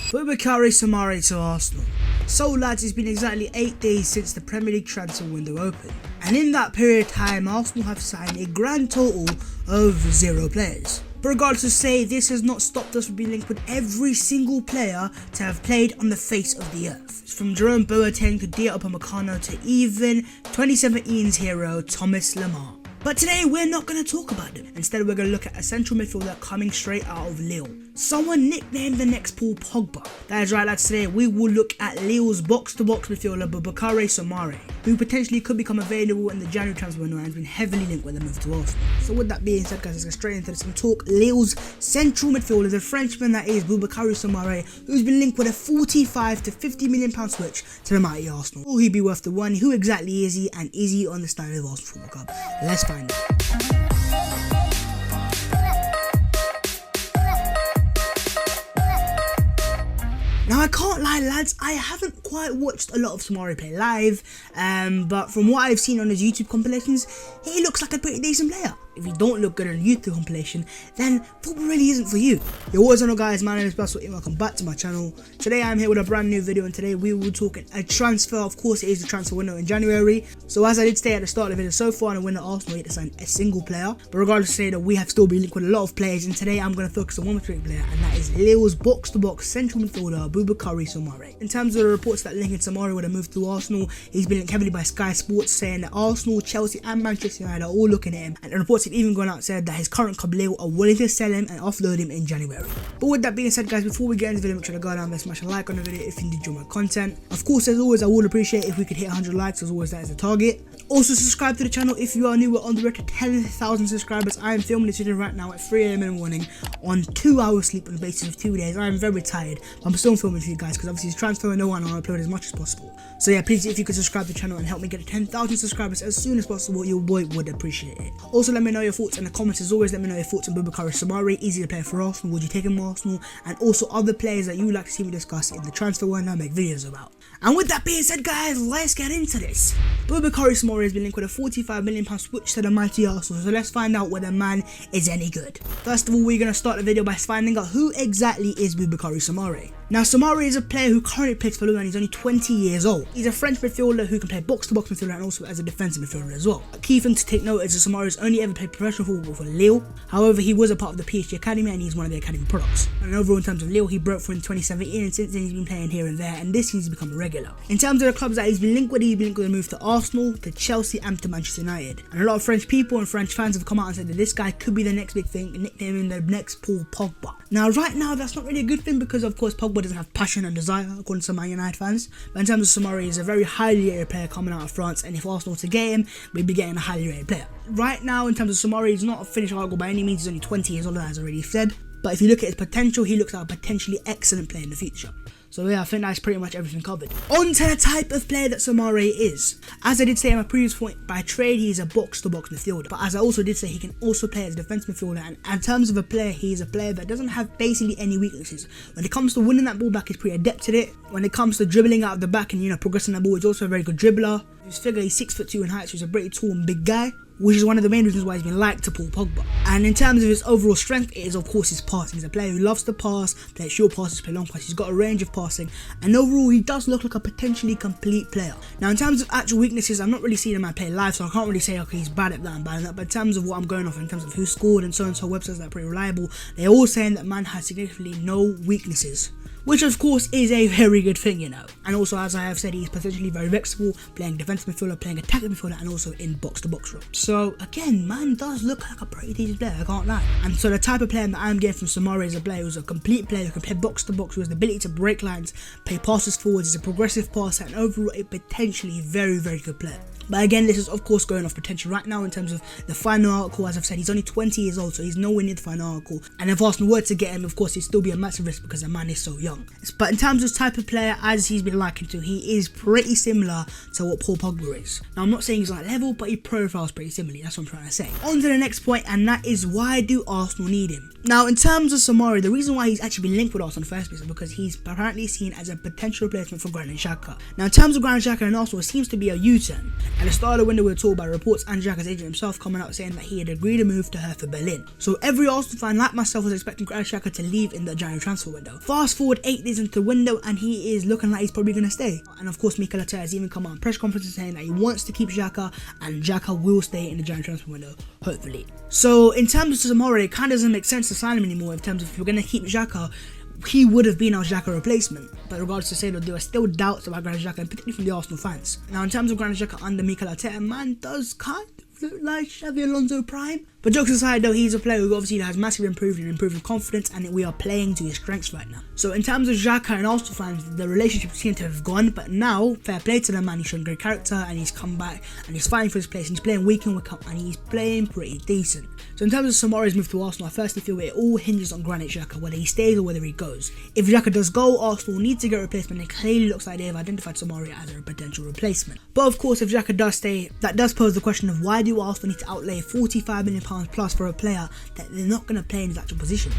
Boubakary Soumare to Arsenal. So lads, it's been exactly 8 days since the Premier League transfer window opened, and in that period of time Arsenal have signed a grand total of 0 players. But regardless to say, this has not stopped us from being linked with every single player to have played on the face of the earth. From Jerome Boateng to Dia Upamecano to even 2017's hero Thomas Lemar. But today we're not going to talk about them. Instead we're going to look at a central midfielder coming straight out of Lille. Someone nicknamed the next Paul Pogba. That is right lads, today we will look at Lille's box-to-box midfielder Boubakary Soumare, who potentially could become available in the January transfer window and has been heavily linked with the move to Arsenal. So with that being said guys, let's get straight into this and talk Lille's central midfielder, the Frenchman that is Boubakary Soumare, who's been linked with a 45 to 50 million pound switch to the mighty Arsenal. Will he be worth the one? Who exactly is he, and is he on the standard of Arsenal Football Club? Let's find out. Now I can't lie lads, I haven't quite watched a lot of Soumare play live, but from what I've seen on his YouTube compilations, he looks like a pretty decent player. If you don't look good on a YouTube compilation, then football really isn't for you. Yo, what is on guys, my name is Basil and welcome back to my channel. Today I'm here with a brand new video, and today we will talk a transfer. Of course it is the transfer window in January, so as I did say at the start of the video, so far in the window Arsenal yet to sign a single player, but regardless to say that we have still been linked with a lot of players, and today I'm going to focus on one particular player, and that is Lille's box-to-box central midfielder Boubakary Soumare. In terms of the reports that linking Soumare with a move to Arsenal, he's been linked heavily by Sky Sports, saying that Arsenal, Chelsea and Manchester United are all looking at him, and the reports have even gone out said that his current club Lille are willing to sell him and offload him in January. But with that being said guys, before we get into the video, make sure to go down there, smash a like on the video if you enjoy my content. Of course, as always, I would appreciate if we could hit 100 likes, as always that is the target. Also subscribe to the channel if you are new. We're on the road to 10,000 subscribers. I am filming this video right now at 3 AM in the morning on 2 hours sleep on the basis of 2 days. I am very tired, but I'm still filming for you guys because obviously it's transfer and no one will upload as much as possible. So yeah, please if you could subscribe to the channel and help me get to 10,000 subscribers as soon as possible, your boy would appreciate it. Also let me know your thoughts in the comments. As always, let me know your thoughts on Boubakary Soumare. Easy to play for Arsenal, would you take him to Arsenal? And also other players that you would like to see me discuss in the transfer window I make videos about. And with that being said guys, let's get into this. Boubakary Soumare has been linked with a 45 million pound switch to the mighty Arsenal, so let's find out whether man is any good. First of all, we're going to start the video by finding out who exactly is Boubakary Soumare. Now Soumare is a player who currently plays for Lille and he's only 20 years old. He's a French midfielder who can play box-to-box midfielder and also as a defensive midfielder as well. A key thing to take note is that Soumare has only ever played professional football for Lille. However, he was a part of the PSG Academy and he's one of the Academy products. And overall in terms of Lille, he broke through in 2017 and since then he's been playing here and there, and this seems to become a regular. In terms of the clubs that he's been linked with a move to Arsenal, to Chelsea and to Manchester United. And a lot of French people and French fans have come out and said that this guy could be the next big thing and nicknaming the next Paul Pogba. Now right now that's not really a good thing because of course Pogba doesn't have passion and desire according to some Man United fans, but in terms of Soumare, he's a very highly rated player coming out of France, and if Arsenal were to get him, we'd be getting a highly rated player. Right now in terms of Soumare, he's not a finished article by any means, he's only 20 years old as I already said, but if you look at his potential, he looks like a potentially excellent player in the future. So yeah, I think that's pretty much everything covered. On to the type of player that Soumare is. As I did say in my previous point, by trade he is a box-to-box midfielder. But as I also did say, he can also play as a defensive midfielder. And in terms of a player, he is a player that doesn't have basically any weaknesses. When it comes to winning that ball back, he's pretty adept at it. When it comes to dribbling out of the back and progressing the ball, he's also a very good dribbler. His figure, he's 6'2" in height, so he's a pretty tall and big guy, which is one of the main reasons why he's been liked to Paul Pogba. And in terms of his overall strength, it is of course his passing. He's a player who loves to pass, play short passes, play long passes. He's got a range of passing, and overall he does look like a potentially complete player. Now in terms of actual weaknesses, I'm not really seeing him play live, so I can't really say okay he's bad at that and bad at that, but in terms of what I'm going off in terms of who scored and so websites that are pretty reliable, they're all saying that man has significantly no weaknesses, which of course is a very good thing, And also, as I have said, he's potentially very flexible, playing defensive midfielder, playing attacking midfielder, and also in box-to-box role. So again, man does look like a pretty decent player, I can't lie. And so the type of player that I'm getting from Soumare is a player who's a complete player who can play box-to-box, who has the ability to break lines, play passes forwards, is a progressive passer, and overall a potentially very good player. But again, this is of course going off potential right now in terms of the final article. As I've said, he's only 20 years old, so he's nowhere near the final article. And if Arsenal were to get him, of course, he'd still be a massive risk because the man is so young. But in terms of type of player, as he's been likened to, he is pretty similar to what Paul Pogba is. Now, I'm not saying he's like level, but he profiles pretty similarly. That's what I'm trying to say. On to the next point, and that is why do Arsenal need him? Now, in terms of Soumare, the reason why he's actually been linked with Arsenal in the first place is because he's apparently seen as a potential replacement for Granit Xhaka. Now, in terms of Granit Xhaka and Arsenal, it seems to be a U-turn. At the start of the window, we were told by reports and Xhaka's agent himself coming out saying that he had agreed to move to Hertha Berlin. So every Arsenal fan like myself was expecting Granit Xhaka to leave in the January transfer window. Fast forward 8 days into the window and he is looking like he's probably going to stay. And of course, Mikel Arteta has even come out in press conferences saying that he wants to keep Xhaka and Xhaka will stay in the January transfer window, hopefully. So in terms of Soumare, it kind of doesn't make sense to sign him anymore in terms of if we're going to keep Xhaka. He would have been our Xhaka replacement. But regardless to say that there are still doubts about Granit Xhaka, and particularly from the Arsenal fans. Now in terms of Granit Xhaka under Mikel Arteta, man does kind of look like Xabi Alonso prime. But jokes aside though, he's a player who obviously has massively improved his confidence, and we are playing to his strengths right now. So in terms of Xhaka and Arsenal fans, the relationship seems to have gone, but now, fair play to the man, he's shown great character and he's come back and he's fighting for his place and he's playing week in, week out and he's playing pretty decent. So in terms of Soumare's move to Arsenal, I firstly feel it all hinges on Granit Xhaka, whether he stays or whether he goes. If Xhaka does go, Arsenal need to get a replacement, and it clearly looks like they have identified Soumare as a potential replacement. But of course, if Xhaka does stay, that does pose the question of why do Arsenal need to outlay £45 million plus for a player that they're not going to play in his actual position.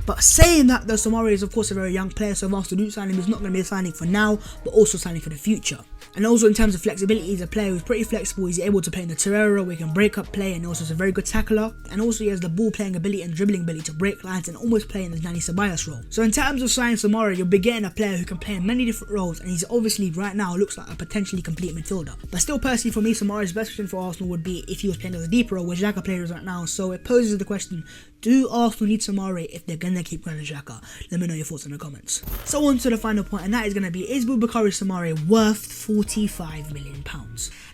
But saying that though, Soumare is of course a very young player, so if Arsenal do sign him, he's not going to be a signing for now, but also signing for the future. And also in terms of flexibility, he's a player who's pretty flexible. He's able to play in the Torreira where he can break up play, and also is a very good tackler. And also he has the ball playing ability and dribbling ability to break lines and almost play in the Dani Ceballos role. So in terms of signing Soumare, you'll be getting a player who can play in many different roles, and he's obviously right now looks like a potentially complete midfielder. But still personally for me, Soumare's best option for Arsenal would be if he was playing as a deeper role where Xhaka plays right now. So it poses the question, do Arsenal need Soumare if they're going to keep Granit Xhaka? Let me know your thoughts in the comments. So on to the final point, and that is going to be, is Boubakary Soumare worth £45 million?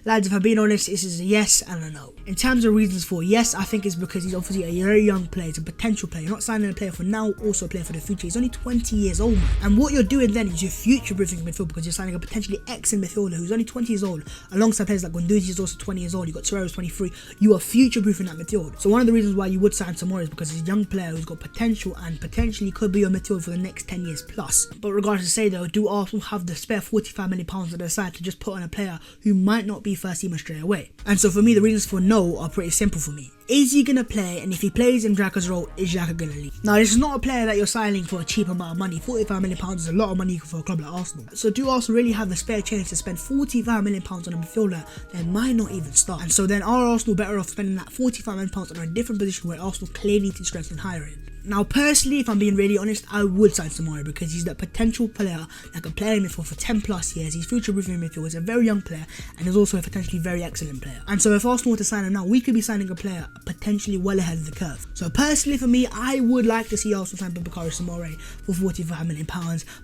Lads, if I'm being honest, this is a yes and a no. In terms of reasons for yes, I think it's because he's obviously a very young player, he's a potential player. You're not signing a player for now, also a player for the future. He's only 20 years old, man. And what you're doing then is you're future-proofing midfield, because you're signing a potentially excellent midfielder who's only 20 years old, alongside players like Guendouzi is also 20 years old, you got Torreira 23, you are future-proofing that midfield. So one of the reasons why you would sign Soumare is because he's a young player who's got potential and potentially could be your midfield for the next 10 years plus. But regardless to say though, do Arsenal have the spare £45 million on their side to just put on a player who might not be first teamer straight away? And so for me, the reasons for no are pretty simple for me. Is he going to play? And if he plays in Xhaka's role, is Xhaka going to leave? Now, this is not a player that you're signing for a cheap amount of money. £45 million is a lot of money for a club like Arsenal. So do Arsenal really have the spare change to spend £45 million on a midfielder that might not even start? And so then are Arsenal better off spending that £45 million on a different position where Arsenal clearly need to strengthen higher in? Now, personally, if I'm being really honest, I would sign Soumare because he's that potential player that can play in midfield for 10 plus years. He's future-proofing in midfield. He's a very young player and is also a potentially very excellent player. And so if Arsenal were to sign him now, we could be signing a player potentially well ahead of the curve. So personally for me, I would like to see Arsenal sign Boubakary Soumare for £45 million.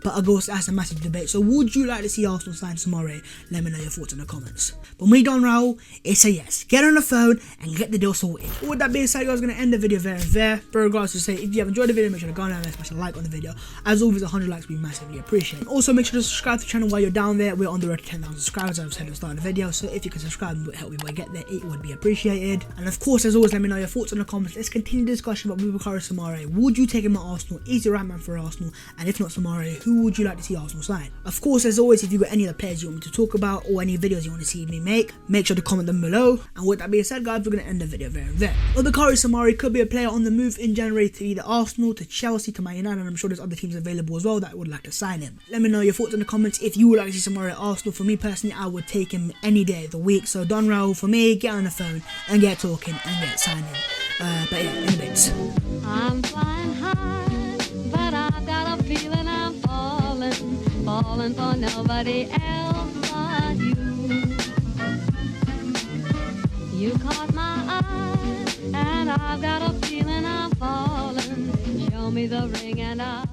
But of course, that's a massive debate. So would you like to see Arsenal sign Soumare? Let me know your thoughts in the comments. But me, Don Raul, it's a yes. Get on the phone and get the deal sorted. With that being said, guys, I'm going to end the video there. But regardless to say, if you have enjoyed the video, make sure to go down there and smash a like on the video. As always, 100 likes would be massively appreciated. Also, make sure to subscribe to the channel while you're down there. We're on the road to 10,000 subscribers, as I said at the start of the video. So if you can subscribe and help me by get there, it would be appreciated. And of course, as always, let me know your thoughts in the comments. Let's continue the discussion about Boubakary Soumare. Would you take him at Arsenal? Is he the right man for Arsenal? And if not Soumare, who would you like to see Arsenal sign? Of course, as always, if you've got any other players you want me to talk about or any videos you want to see me make, make sure to comment them below. And with that being said, guys, we're going to end the video there. Boubakary Soumare could be a player on the move in January to either Arsenal, to Chelsea, to Man United, and I'm sure there's other teams available as well that would like to sign him. Let me know your thoughts in the comments. If you would like to see Soumare at Arsenal, for me personally, I would take him any day of the week. So Don Raul, for me, get on the phone and get talking and get signing. But yeah, in a bit. I'm flying high, but I've got a feeling I'm falling for nobody else but you. You caught my eye, and I've got a feeling I'm falling. Show me the ring and I'll